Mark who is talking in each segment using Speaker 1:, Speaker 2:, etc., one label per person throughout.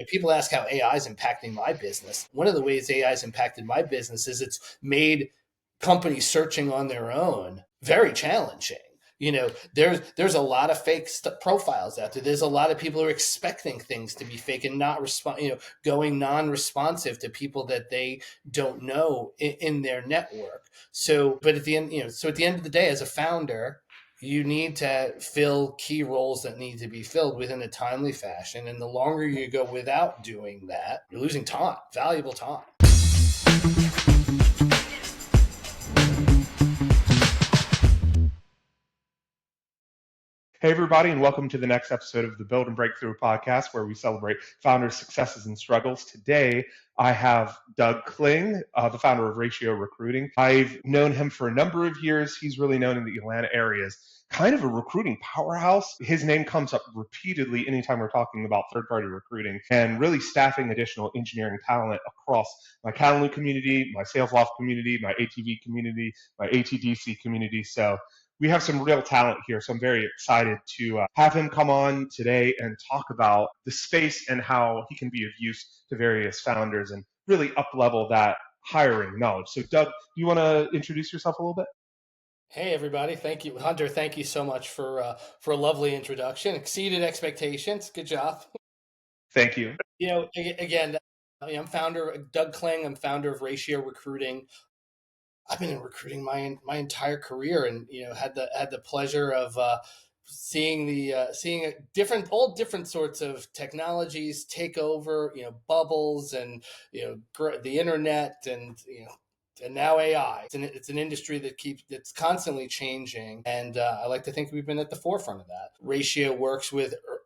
Speaker 1: If people ask how AI is impacting my business, one of the ways AI has impacted my business is it's made companies searching on their own very challenging. There's a lot of fake profiles out there. There's a lot of people who are expecting things to be fake and not going non-responsive to people that they don't know in their network. But at the end, at the end of the day, as a founder, you need to fill key roles that need to be filled within a timely fashion. And the longer you go without doing that, you're losing time, valuable time.
Speaker 2: Hey, everybody, and welcome to the next episode of the Build and Breakthrough podcast, where we celebrate founders' successes and struggles. Today, I have Doug Kling, the founder of Ratio Recruiting. I've known him for a number of years. He's really known in the Atlanta area as kind of a recruiting powerhouse. His name comes up repeatedly anytime we're talking about third-party recruiting and really staffing additional engineering talent across my Catalan community, my SalesLoft community, my ATV community, my ATDC community. So we have some real talent here, so I'm very excited to have him come on today and talk about the space and how he can be of use to various founders and really up-level that hiring knowledge. So Doug, do you want to introduce yourself a little bit?
Speaker 1: Hey, everybody. Thank you. Hunter, thank you so much for a lovely introduction. Exceeded expectations. Good job.
Speaker 2: Thank you.
Speaker 1: Again, I'm Doug Kling. I'm founder of Ratio Recruiting. I've been in recruiting my entire career, and had the pleasure of seeing all different sorts of technologies take over, bubbles and the internet and now AI. It's an industry that's constantly changing, and I like to think we've been at the forefront of that. Ratio works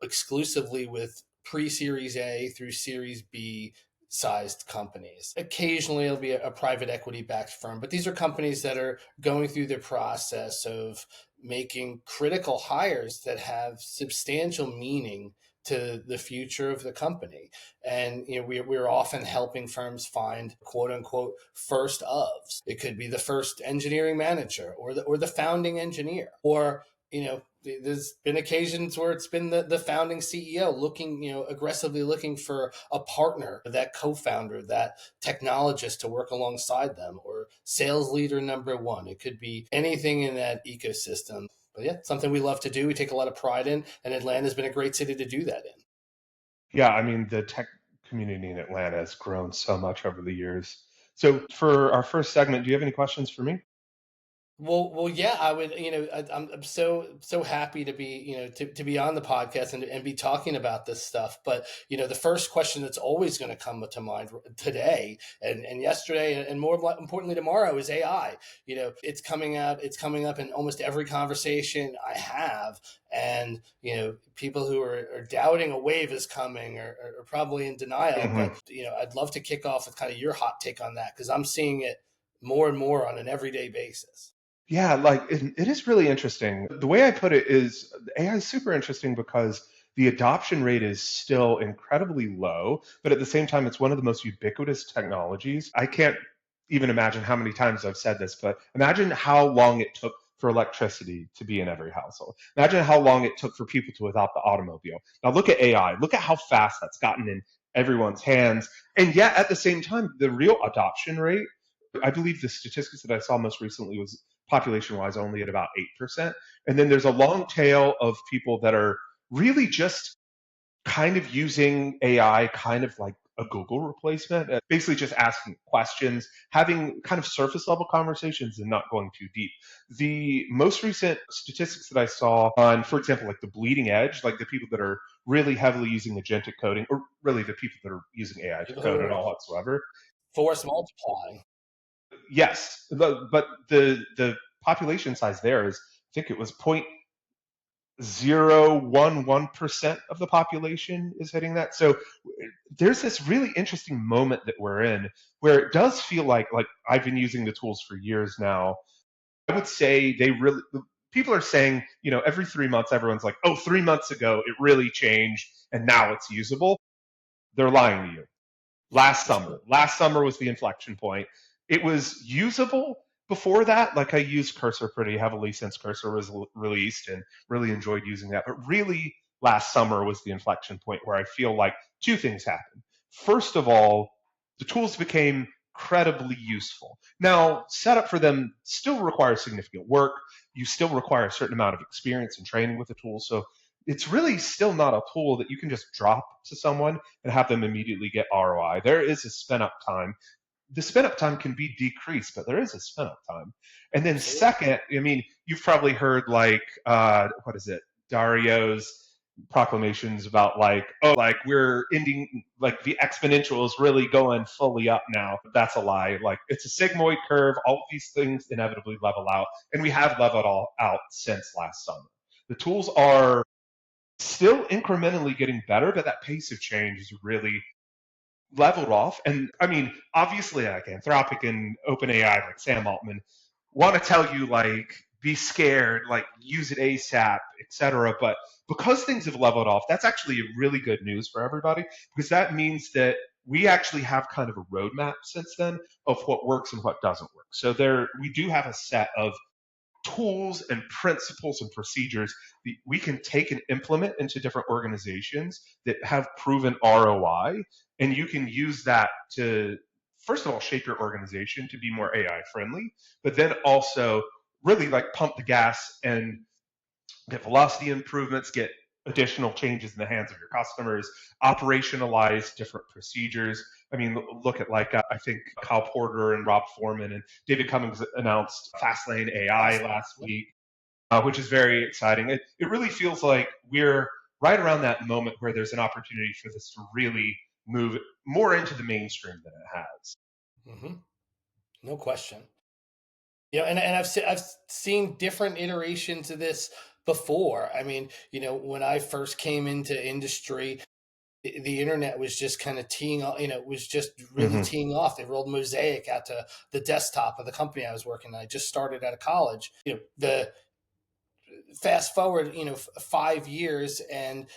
Speaker 1: exclusively with pre-Series A through Series B sized companies. Occasionally it'll be a private equity backed firm, but these are companies that are going through the process of making critical hires that have substantial meaning to the future of the company. And we're often helping firms find quote unquote first ofs. It could be the first engineering manager or the founding engineer, or there's been occasions where it's been the founding CEO aggressively looking for a partner, that co-founder, that technologist to work alongside them, or sales leader number one. It could be anything in that ecosystem. But yeah, something we love to do. We take a lot of pride in, and Atlanta's been a great city to do that in.
Speaker 2: Yeah, I mean, the tech community in Atlanta has grown so much over the years. So for our first segment, do you have any questions for me?
Speaker 1: Well, yeah, I would. I'm so happy to be, to be on the podcast and be talking about this stuff. But the first question that's always going to come to mind today and yesterday, and more importantly tomorrow, is AI. It's coming up in almost every conversation I have, and people who are doubting a wave is coming are probably in denial. Mm-hmm. But I'd love to kick off with kind of your hot take on that, because I'm seeing it more and more on an everyday basis.
Speaker 2: Yeah, it is really interesting. The way I put it is AI is super interesting because the adoption rate is still incredibly low, but at the same time, it's one of the most ubiquitous technologies. I can't even imagine how many times I've said this, but imagine how long it took for electricity to be in every household. Imagine how long it took for people to adopt the automobile. Now look at AI. Look at how fast that's gotten in everyone's hands. And yet at the same time, the real adoption rate, I believe the statistics that I saw most recently was population-wise only at about 8%. And then there's a long tail of people that are really just kind of using AI kind of like a Google replacement, basically just asking questions, having kind of surface level conversations and not going too deep. The most recent statistics that I saw on, for example, like the bleeding edge, like the people that are really heavily using agentic coding, or really the people that are using AI to code at all whatsoever.
Speaker 1: Force multiplying.
Speaker 2: Yes, but the population size there is, I think it was 0.011% of the population is hitting that. So there's this really interesting moment that we're in where it does feel like I've been using the tools for years now. I would say people are saying, every 3 months, everyone's like, oh, 3 months ago, it really changed and now it's usable. They're lying to you. Last summer was the inflection point. It was usable before that. Like, I used Cursor pretty heavily since Cursor was released and really enjoyed using that. But really, last summer was the inflection point where I feel like two things happened. First of all, the tools became incredibly useful. Now, setup for them still requires significant work. You still require a certain amount of experience and training with the tool. So it's really still not a tool that you can just drop to someone and have them immediately get ROI. There is a spin up time. The spin up time can be decreased, but there is a spin up time. And then
Speaker 1: Absolutely.
Speaker 2: second, I mean, you've probably heard like what is it, Dario's proclamations about like, oh, like we're ending, like the exponential is really going fully up now. That's a lie. Like it's a sigmoid curve. All of these things inevitably level out, and we have leveled all out since last summer. The tools are still incrementally getting better, but that pace of change is really leveled off. And I mean, obviously, like Anthropic and OpenAI, like Sam Altman, want to tell you like be scared, like use it ASAP, etc. But because things have leveled off, that's actually really good news for everybody because that means that we actually have kind of a roadmap since then of what works and what doesn't work. So there, we do have a set of tools and principles and procedures that we can take and implement into different organizations that have proven ROI. And you can use that to, first of all, shape your organization to be more AI friendly, but then also really like pump the gas and get velocity improvements, get additional changes in the hands of your customers, operationalize different procedures. I mean, look at like I think Kyle Porter and Rob Foreman and David Cummings announced Fastlane AI
Speaker 1: Fascinating.
Speaker 2: last week, which is very exciting. It really feels like we're right around that moment where there's an opportunity for this to really move more into the mainstream than it has.
Speaker 1: Hmm. No question. And I've seen different iterations of this before. I mean, when I first came into industry, the internet was just kind of teeing off, it was just really
Speaker 2: Mm-hmm.
Speaker 1: teeing off. They rolled Mosaic out to the desktop of the company I was working at. I just started out of college. The fast forward 5 years, and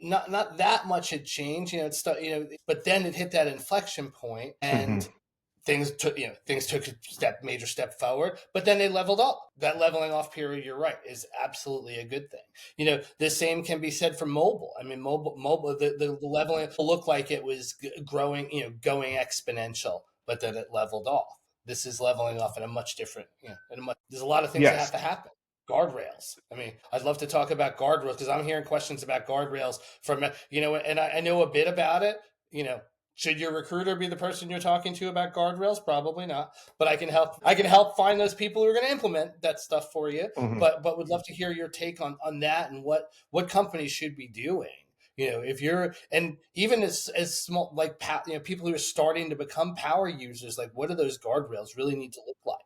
Speaker 1: not that much had changed. It's but then it hit that inflection point,
Speaker 2: Mm-hmm.
Speaker 1: and things took a major step forward, but then they leveled up. That leveling off period, you're right, is absolutely a good thing. The same can be said for mobile. I mean, mobile, the leveling looked like it was growing, going exponential, but then it leveled off. This is leveling off in a much different, there's a lot of things that have
Speaker 2: Yes.
Speaker 1: to happen. Guardrails. I mean, I'd love to talk about guardrails because I'm hearing questions about guardrails from, and I know a bit about it. Should your recruiter be the person you're talking to about guardrails? Probably not. But I can help. I can help find those people who are going to implement that stuff for you.
Speaker 2: Mm-hmm.
Speaker 1: But would love to hear your take on that and what companies should be doing. If you're, and even as small, like people who are starting to become power users, like what do those guardrails really need to look like?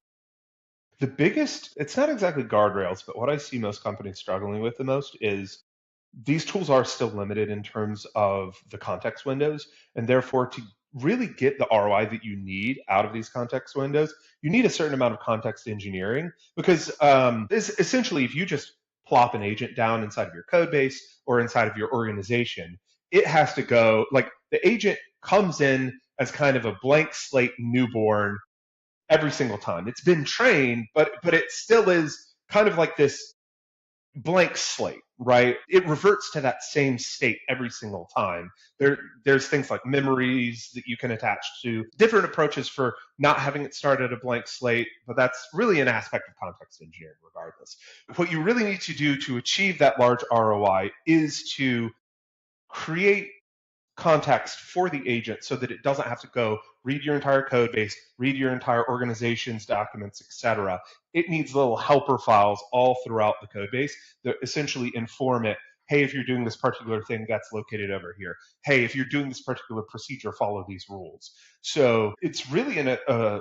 Speaker 2: The biggest, it's not exactly guardrails, but what I see most companies struggling with the most is these tools are still limited in terms of the context windows. And therefore, to really get the ROI that you need out of these context windows, you need a certain amount of context engineering because essentially, if you just plop an agent down inside of your code base or inside of your organization, it has to go like the agent comes in as kind of a blank slate newborn every single time. It's been trained, but it still is kind of like this blank slate, right? It reverts to that same state every single time. There's things like memories that you can attach to different approaches for not having it start at a blank slate, but that's really an aspect of context engineering regardless. What you really need to do to achieve that large ROI is to create context for the agent so that it doesn't have to go read your entire code base, read your entire organization's documents, etc. It needs little helper files all throughout the code base that essentially inform it. Hey, if you're doing this particular thing, that's located over here. Hey, if you're doing this particular procedure, follow these rules. So it's really a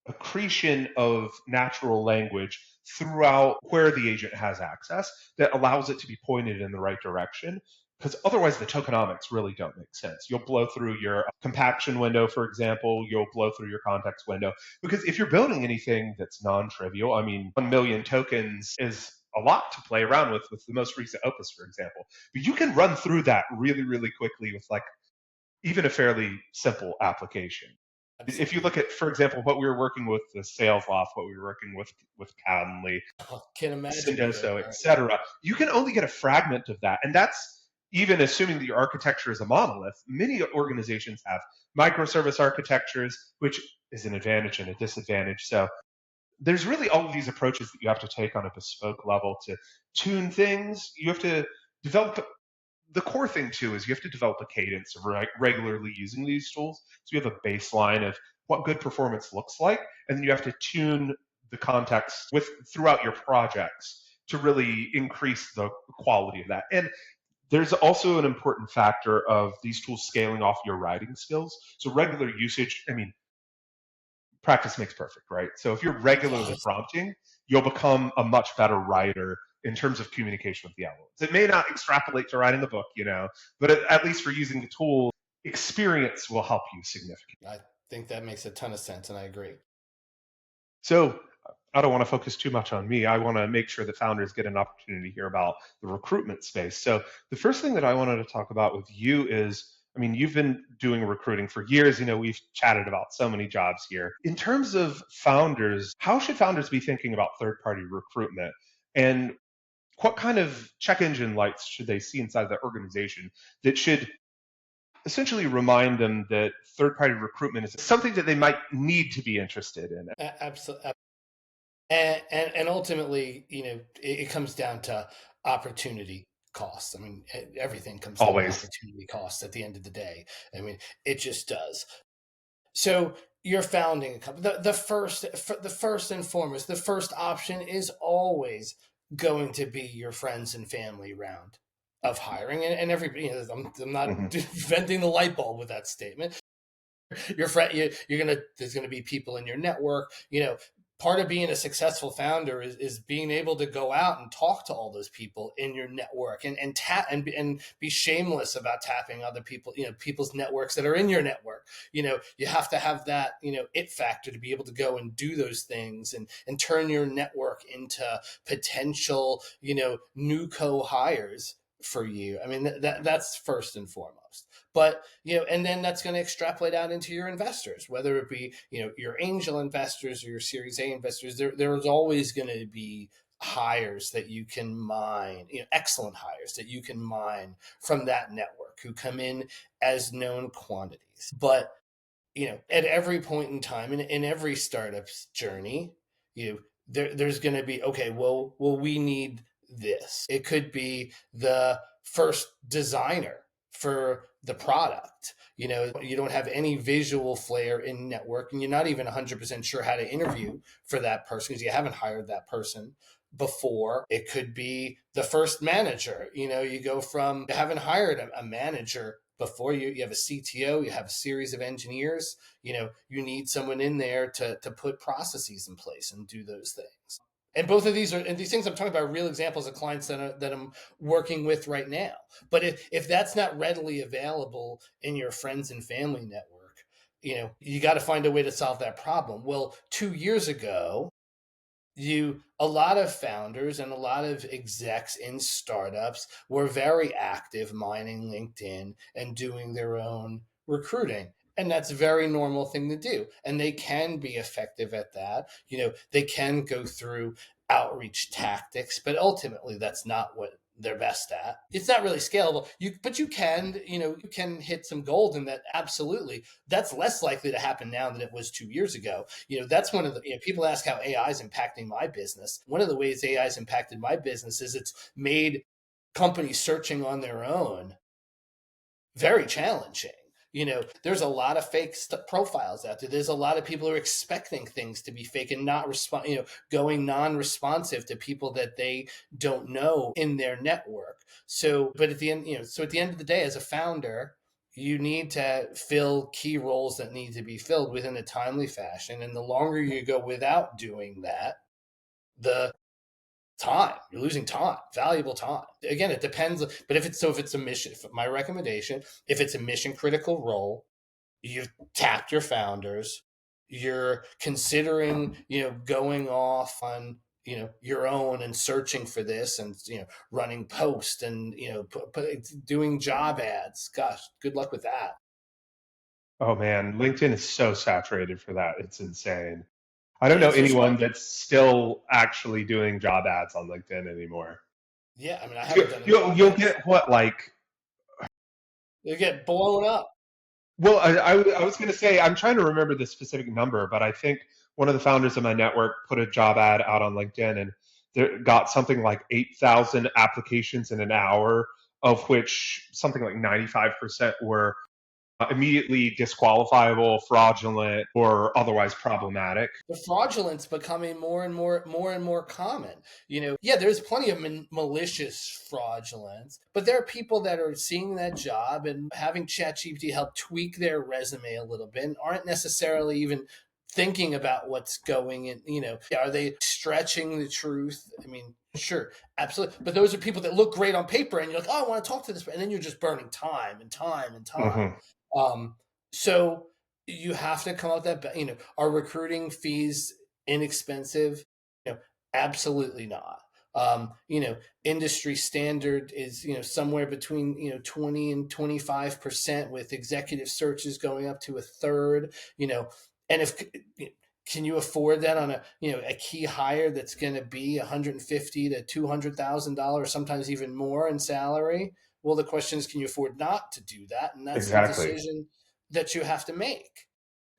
Speaker 2: accretion of natural language throughout where the agent has access that allows it to be pointed in the right direction because otherwise the tokenomics really don't make sense. You'll blow through your compaction window, for example, you'll blow through your context window. Because if you're building anything that's non-trivial, I mean, 1 million tokens is a lot to play around with the most recent Opus, for example. But you can run through that really, really quickly with like even a fairly simple application. If you
Speaker 1: Absolutely.
Speaker 2: look at, for example, what we were working with the sales loft, what we were working with Calendly,
Speaker 1: Oh, can't imagine. Yeah.
Speaker 2: Sendoso, etc., you can only get a fragment of that, and that's even assuming that your architecture is a monolith, many organizations have microservice architectures, which is an advantage and a disadvantage. So there's really all of these approaches that you have to take on a bespoke level to tune things. You have to develop the core thing too is you have to develop a cadence of regularly using these tools. So you have a baseline of what good performance looks like, and then you have to tune the context with throughout your projects to really increase the quality of that. And there's also an important factor of these tools scaling off your writing skills. So regular usage, I mean, practice makes perfect, right? So if you're regularly
Speaker 1: Yes.
Speaker 2: prompting, you'll become a much better writer in terms of communication with the elements. It may not extrapolate to writing a book, but at least for using the tool, experience will help you significantly.
Speaker 1: I think that makes a ton of sense, and I agree.
Speaker 2: So I don't want to focus too much on me. I want to make sure that founders get an opportunity to hear about the recruitment space. So the first thing that I wanted to talk about with you is, I mean, you've been doing recruiting for years. We've chatted about so many jobs here. In terms of founders, how should founders be thinking about third-party recruitment? And what kind of check engine lights should they see inside their organization that should essentially remind them that third-party recruitment is something that they might need to be interested in?
Speaker 1: Absolutely. And ultimately, it comes down to opportunity costs. I mean, everything comes down to
Speaker 2: Always.
Speaker 1: opportunity costs at the end of the day. I mean, it just does. So you're founding a company. The first and foremost, the first option is always going to be your friends and family round of hiring, and everybody. I'm not
Speaker 2: Mhm.
Speaker 1: venting the light bulb with that statement. Your friend, there's gonna be people in your network. Part of being a successful founder is being able to go out and talk to all those people in your network, and tap and be shameless about tapping other people, people's networks that are in your network. You have to have that, it factor to be able to go and do those things, and turn your network into potential, new co-hires for you. I mean, that's first and foremost. But and then that's going to extrapolate out into your investors, whether it be your angel investors or your Series A investors. There's always going to be hires that you can mine, excellent hires that you can mine from that network, who come in as known quantities. But at every point in time, in every startup's journey, there's going to be, okay, well, we need this. It could be the first designer for the product. You don't have any visual flair in network, and you're not even 100% sure how to interview for that person because you haven't hired that person before. It could be the first manager. You go from, you haven't hired a manager before. You have a CTO, you have a series of engineers. You need someone in there to put processes in place and do those things. And both of these things I'm talking about are real examples of clients that I'm working with right now. But if that's not readily available in your friends and family network, you got to find a way to solve that problem. Well, 2 years ago, a lot of founders and a lot of execs in startups were very active mining LinkedIn and doing their own recruiting, and that's a very normal thing to do, and they can be effective at that. They can go through outreach tactics, but ultimately that's not what they're best at. It's not really scalable. But you can hit some gold in that. Absolutely, that's less likely to happen now than it was 2 years ago. That's one of the, people ask how AI is impacting my business. One of the ways AI has impacted my business is it's made companies searching on their own very challenging. There's a lot of fake profiles out there. There's a lot of people who are expecting things to be fake and not respond, going non-responsive to people that they don't know in their network. So, but at the end, so at the end of the day, as a founder, you need to fill key roles that need to be filled within a timely fashion. And the longer you go without doing that, the time you're losing, time, valuable time. Again, it depends. But if it's a mission, my recommendation, if it's a mission critical role, you've tapped your founders, you're considering going off on your own and searching for this, and running posts, and doing job ads. Gosh, good luck with that.
Speaker 2: Oh man, LinkedIn is so saturated for that. It's insane. I don't know
Speaker 1: It's just
Speaker 2: anyone
Speaker 1: one.
Speaker 2: that's still actually doing job ads on LinkedIn anymore.
Speaker 1: Yeah, I mean, I
Speaker 2: You,
Speaker 1: haven't done a
Speaker 2: you'll
Speaker 1: job
Speaker 2: you'll
Speaker 1: ad.
Speaker 2: get what, like
Speaker 1: They get blown up.
Speaker 2: Well, I was going to say, I'm trying to remember the specific number, but I think one of the founders of my network put a job ad out on LinkedIn and there got something like 8,000 applications in an hour, of which something like 95% were immediately disqualifiable, fraudulent, or otherwise problematic.
Speaker 1: The fraudulence becoming more and more common. Yeah, there's plenty of malicious fraudulence, but there are people that are seeing that job and having ChatGPT help tweak their resume a little bit and aren't necessarily even thinking about what's going in. Are they stretching the truth? I mean, sure, absolutely, but those are people that look great on paper and you're like, oh, I want to talk to this, and then you're just burning time and time and time.
Speaker 2: Hmm.
Speaker 1: So you have to come up with that. Are recruiting fees inexpensive? Absolutely not. Industry standard is somewhere between 20 and 25%, with executive searches going up to a third. And if can you afford that on a key hire that's going to be 150 to $200,000, sometimes even more in salary? Well, the question is, can you afford not to do that? And that's the
Speaker 2: Exactly.
Speaker 1: decision that you have to make.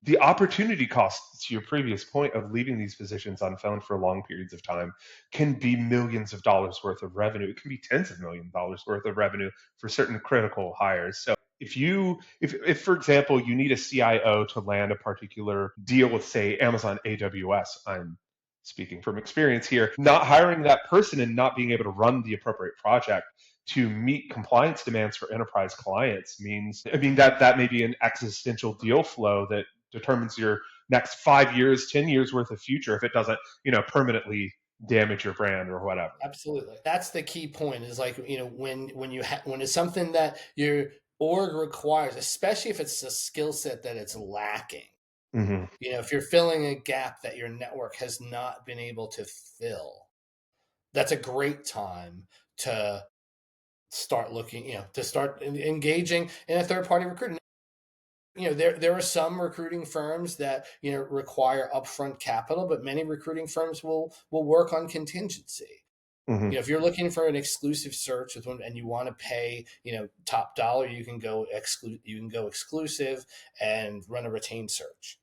Speaker 2: The opportunity cost, to your previous point, of leaving these positions unfound for long periods of time can be millions of dollars worth of revenue. It can be tens of million dollars worth of revenue for certain critical hires. So if for example you need a CIO to land a particular deal with, say, Amazon AWS, I'm speaking from experience here, not hiring that person and not being able to run the appropriate project to meet compliance demands for enterprise clients means, I mean, that may be an existential deal flow that determines your next 5 years, 10 years worth of future if it doesn't, permanently damage your brand or whatever.
Speaker 1: Absolutely. That's the key point, is like, when it's something that your org requires, especially if it's a skill set that it's lacking.
Speaker 2: Hmm.
Speaker 1: If you're filling a gap that your network has not been able to fill, that's a great time to start looking, to start engaging in a third party recruiter. There are some recruiting firms that require upfront capital, but many recruiting firms will work on contingency.
Speaker 2: Hmm.
Speaker 1: If you're looking for an exclusive search with one and you want to pay top dollar, you can go exclusive and run a retained search.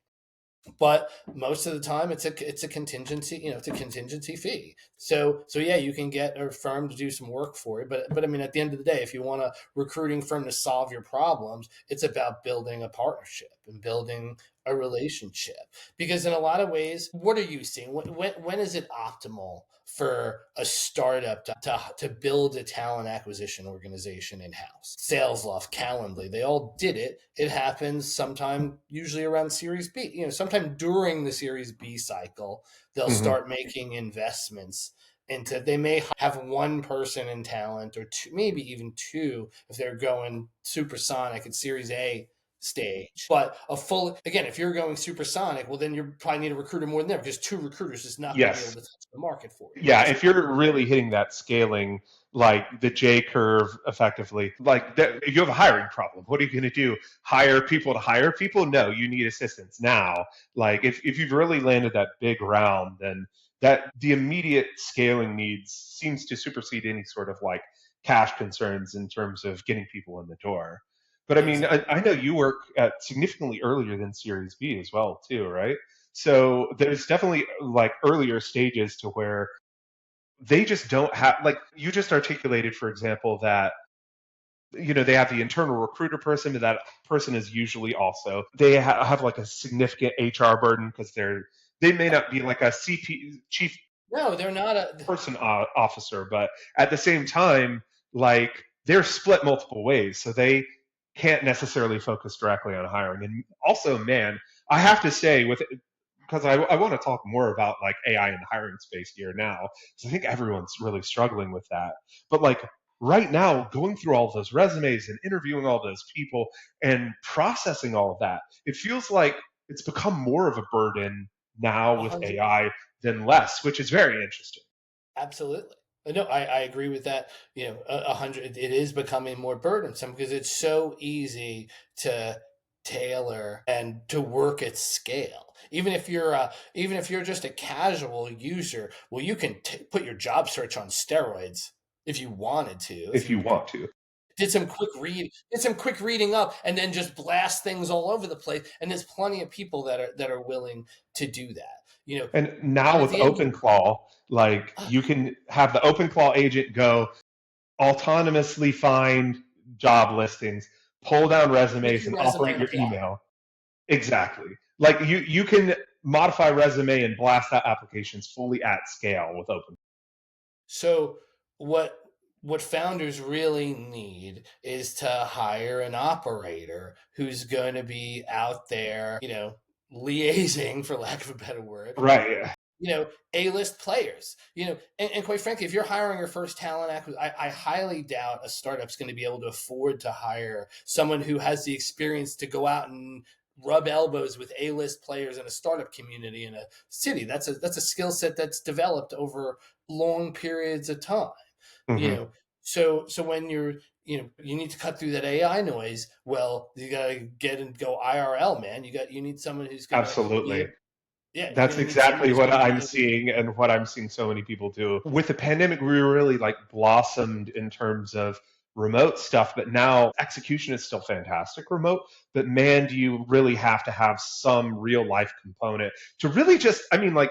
Speaker 1: But most of the time it's a contingency, it's a contingency fee. So yeah, you can get a firm to do some work for you, but I mean, at the end of the day, if you want a recruiting firm to solve your problems, it's about building a partnership and building a relationship. Because in a lot of ways, what are you seeing? When is it optimal for a startup to build a talent acquisition organization in-house? Salesloft, Calendly, they all did it. It happens sometime, usually around Series B. Sometime during the Series B cycle, they'll
Speaker 2: Hmm.
Speaker 1: start making investments into. They may have one person in talent, or two, maybe even two, if they're going supersonic at Series A stage. But again, if you're going supersonic, well, then you probably need a recruiter more than there, because two recruiters is not going to be able
Speaker 2: Yes.
Speaker 1: to touch the market for you.
Speaker 2: Yeah,
Speaker 1: So
Speaker 2: if you're really hitting that scaling, like the J curve effectively, like that, if you have a hiring problem, what are you going to do? Hire people to hire people? No, you need assistance now. Like if you've really landed that big round, then that the immediate scaling needs seems to supersede any sort of like cash concerns in terms of getting people in the door. But I mean, I
Speaker 1: exactly.
Speaker 2: know you work at significantly earlier than Series B as well, too, right? So there's definitely like earlier stages to where they just don't have, like you just articulated, for example, that they have the internal recruiter person, but that person is usually also they have like a significant HR burden because they may not be like a chief
Speaker 1: No, they're not
Speaker 2: person officer, but at the same time, like they're split multiple ways, so they can't necessarily focus directly on hiring. And also, man, I have to say, with because I want to talk more about like AI in the hiring space here now, because I think everyone's really struggling with that. But like right now, going through all of those resumes and interviewing all those people and processing all of that, it feels like it's become more of a burden now
Speaker 1: a
Speaker 2: with
Speaker 1: hundred.
Speaker 2: AI than less, which is very interesting.
Speaker 1: Absolutely. No, I agree with that. A hundred. It is becoming more burdensome because it's so easy to tailor and to work at scale. Even if you're just a casual user, well, you can put your job search on steroids if you wanted to. If
Speaker 2: If you
Speaker 1: you
Speaker 2: want to.
Speaker 1: did some quick reading up, and then just blast things all over the place. And there's plenty of people that are willing to do that. You know,
Speaker 2: And
Speaker 1: and
Speaker 2: now
Speaker 1: at
Speaker 2: with
Speaker 1: the end,
Speaker 2: OpenClaw, like you can have the OpenClaw agent go autonomously find job listings, pull down
Speaker 1: make
Speaker 2: resumes,
Speaker 1: your
Speaker 2: and
Speaker 1: resume
Speaker 2: operate
Speaker 1: and
Speaker 2: your
Speaker 1: apply.
Speaker 2: email. Exactly. Like you can modify resume and blast out applications fully at scale with Open.
Speaker 1: So what founders really need is to hire an operator who's going to be out there, liaising, for lack of a better word,
Speaker 2: Right.
Speaker 1: A-list players, and quite frankly, if you're hiring your first talent acquisition, I highly doubt a startup's going to be able to afford to hire someone who has the experience to go out and rub elbows with A-list players in a startup community in a city. That's a skill set that's developed over long periods of time. you
Speaker 2: Hmm.
Speaker 1: know so when you need to cut through that AI noise. Well, you got to get and go IRL, man. You need someone who's going to be
Speaker 2: Absolutely.
Speaker 1: yeah, you're
Speaker 2: That's
Speaker 1: going to need someone
Speaker 2: exactly
Speaker 1: who's
Speaker 2: what
Speaker 1: going to
Speaker 2: I'm
Speaker 1: be able.
Speaker 2: seeing and what I'm seeing so many people do. With the pandemic, we really like blossomed in terms of remote stuff, but now execution is still fantastic remote. But man, do you really have to have some real life component to really just, I mean, like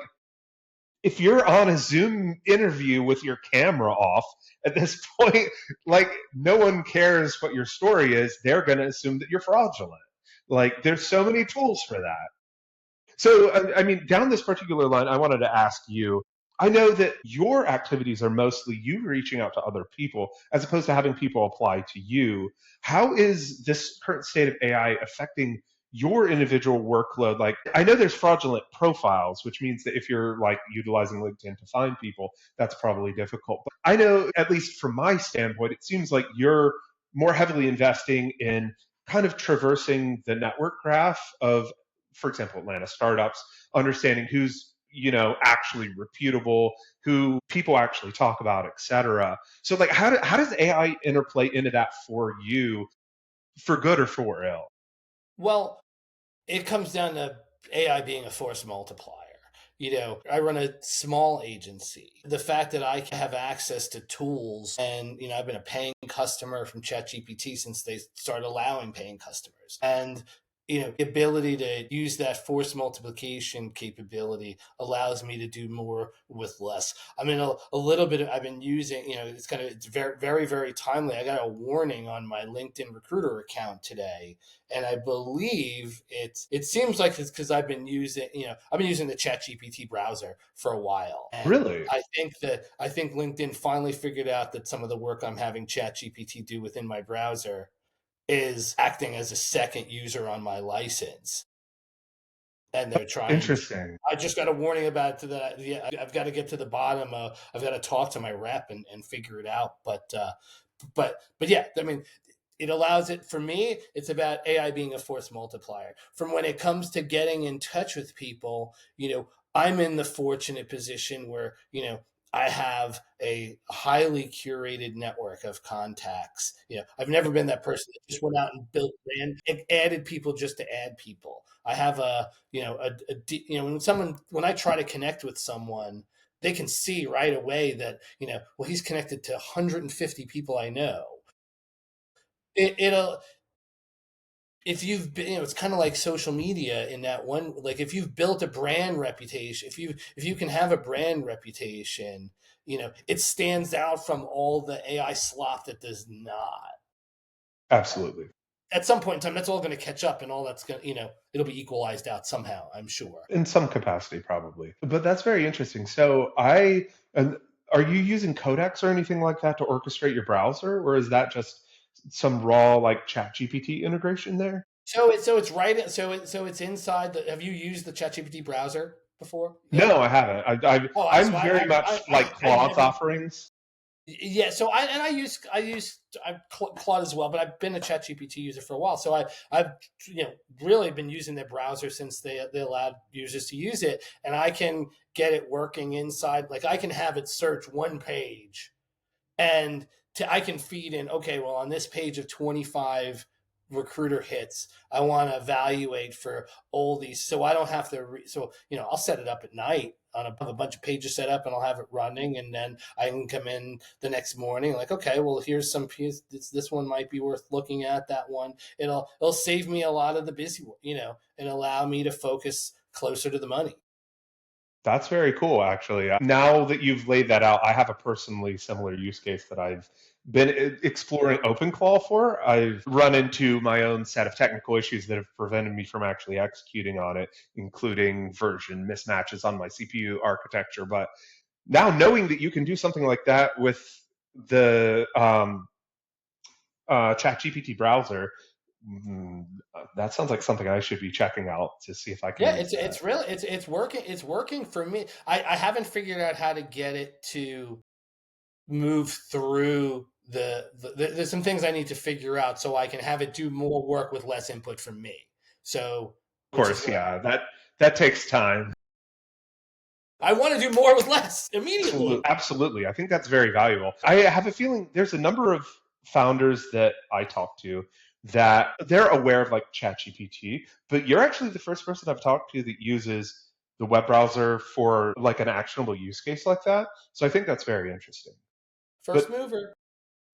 Speaker 2: if you're on a Zoom interview with your camera off at this point, like no one cares what your story is. They're going to assume that you're fraudulent. Like there's so many tools for that. So, I mean, down this particular line, I wanted to ask you. I know that your activities are mostly you reaching out to other people as opposed to having people apply to you. How is this current state of AI affecting your individual workload? Like, I know there's fraudulent profiles, which means that if you're like utilizing LinkedIn to find people, that's probably difficult. But I know, at least from my standpoint, it seems like you're more heavily investing in kind of traversing the network graph of, for example, Atlanta startups, understanding who's actually reputable, who people actually talk about, et cetera. So like how does AI interplay into that for you, for good or for ill?
Speaker 1: Well, it comes down to AI being a force multiplier. I run a small agency. The fact that I have access to tools, and I've been a paying customer from ChatGPT since they started allowing paying customers. And the ability to use that force multiplication capability allows me to do more with less. I mean, a little bit I've been using, it's very, very, very timely. I got a warning on my LinkedIn recruiter account today, and I believe it seems like it's because I've been using the ChatGPT browser for a while, and
Speaker 2: Really
Speaker 1: I think LinkedIn finally figured out that some of the work I'm having ChatGPT do within my browser is acting as a second user on my license, and they're trying to.
Speaker 2: interesting.
Speaker 1: I just got a warning about it to that. Yeah, I've got to get to the bottom. I've got to talk to my rep and figure it out. But yeah, I mean, it allows it. For me, it's about AI being a force multiplier. From when it comes to getting in touch with people, I'm in the fortunate position where, I have a highly curated network of contacts. I've never been that person that just went out and built and added people just to add people. I have when I try to connect with someone, they can see right away that, well, he's connected to 150 people I know. It'll if you've been, it's kind of like social media in that one. Like if you've built a brand reputation, if you can have a brand reputation, it stands out from all the AI slop that does not.
Speaker 2: Absolutely.
Speaker 1: At some point in time, that's all going to catch up, and all that's going to, it'll be equalized out somehow, I'm sure.
Speaker 2: In some capacity, probably. But that's very interesting. So and are you using Codex or anything like that to orchestrate your browser, or is that just some raw like Chat GPT integration there?
Speaker 1: So it's right. So it's inside the. Have you used the ChatGPT browser before yet?
Speaker 2: No, I haven't.
Speaker 1: Oh,
Speaker 2: I'm
Speaker 1: so
Speaker 2: very much like
Speaker 1: I
Speaker 2: Claude's
Speaker 1: never.
Speaker 2: offerings.
Speaker 1: Yeah, so I Claude as well, but I've been a ChatGPT user for a while. So I've really been using their browser since they allowed users to use it, and I can get it working inside. Like I can have it search one page, and I can feed in. Okay, well, on this page of 25 recruiter hits, I want to evaluate for all these, so I don't have to. So I'll set it up at night on a bunch of pages set up, and I'll have it running, and then I can come in the next morning like, okay, well, here's some piece. This one might be worth looking at. That one, it'll save me a lot of the busy, and allow me to focus closer to the money.
Speaker 2: That's very cool, actually. Now that you've laid that out, I have a personally similar use case that I've been exploring OpenClaw for. I've run into my own set of technical issues that have prevented me from actually executing on it, including version mismatches on my CPU architecture. But now knowing that you can do something like that with the ChatGPT browser, that sounds like something I should be checking out to see if I can
Speaker 1: Yeah,
Speaker 2: use that.
Speaker 1: it's really it's working for me. I haven't figured out how to get it to move through there's some things I need to figure out so I can have it do more work with less input from me. So,
Speaker 2: Of
Speaker 1: which is
Speaker 2: course,
Speaker 1: what
Speaker 2: yeah, that takes time.
Speaker 1: I want to do, more with less immediately.
Speaker 2: Absolutely, absolutely. I think that's very valuable. I have a feeling there's a number of founders that I talk to that they're aware of like ChatGPT, but you're actually the first person I've talked to that uses the web browser for like an actionable use case like that. So I think that's very interesting. But
Speaker 1: First mover.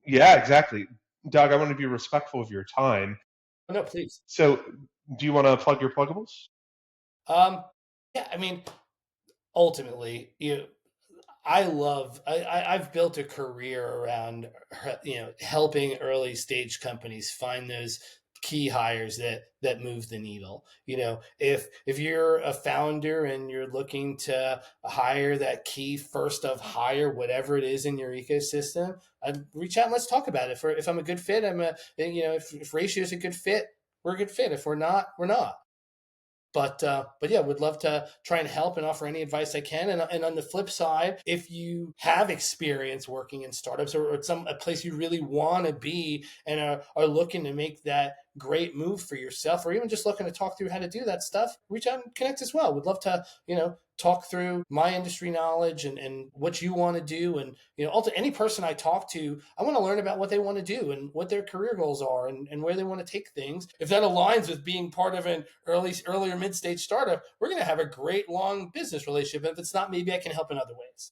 Speaker 2: yeah, exactly. Doug, I want to be respectful of your time.
Speaker 1: Oh, no, please.
Speaker 2: So do you want to plug your pluggables?
Speaker 1: Um, yeah, I mean, ultimately, I've built a career around helping early stage companies find those key hires that move the needle. If you're a founder and you're looking to hire that key first of hire, whatever it is in your ecosystem, I'd reach out and let's talk about it. If I'm a good fit, if Ratio is a good fit, we're a good fit. If we're not, we're not. But yeah, would love to try and help and offer any advice I can. And on the flip side, if you have experience working in startups, or a place you really want to be, and are looking to make that great move for yourself, or even just looking to talk through how to do that stuff, reach out and connect as well. Would love to talk through my industry knowledge and what you want to do. And any person I talk to, I want to learn about what they want to do and what their career goals are, and where they want to take things. If that aligns with being part of an earlier mid-stage startup, we're going to have a great long business relationship. If it's not, maybe I can help in other ways.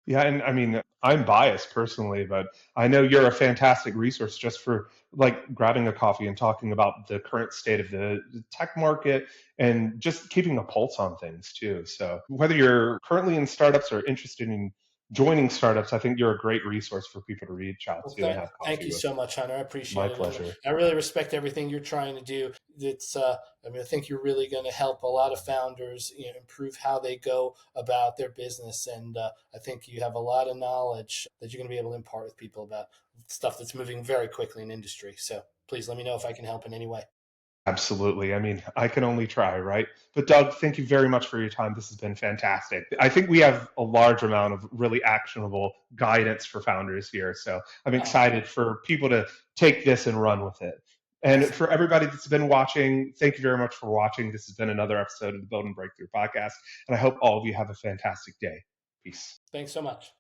Speaker 2: Yeah, and I mean, I'm biased personally, but I know you're a fantastic resource just for like grabbing a coffee and talking about the current state of the tech market and just keeping a pulse on things too. So whether you're currently in startups or interested in joining startups, I think you're a great resource for people to reach out
Speaker 1: Well,
Speaker 2: to and have
Speaker 1: thank
Speaker 2: coffee
Speaker 1: you
Speaker 2: with.
Speaker 1: so much, Hunter. I
Speaker 2: My
Speaker 1: appreciate it, and
Speaker 2: pleasure.
Speaker 1: I really respect everything you're trying to do. I think you're really going to help a lot of founders, improve how they go about their business, and I think you have a lot of knowledge that you're going to be able to impart with people about stuff that's moving very quickly in industry. So please let me know if I can help in any way.
Speaker 2: Absolutely. I mean, I can only try, right? But Doug, thank you very much for your time. This has been fantastic. I think we have a large amount of really actionable guidance for founders here. So I'm
Speaker 1: Oh,
Speaker 2: excited for people to take this and run with it. And
Speaker 1: awesome.
Speaker 2: for everybody that's been watching, thank you very much for watching. This has been another episode of the Build and Breakthrough podcast. And I hope all of you have a fantastic day. Peace.
Speaker 1: Thanks so much.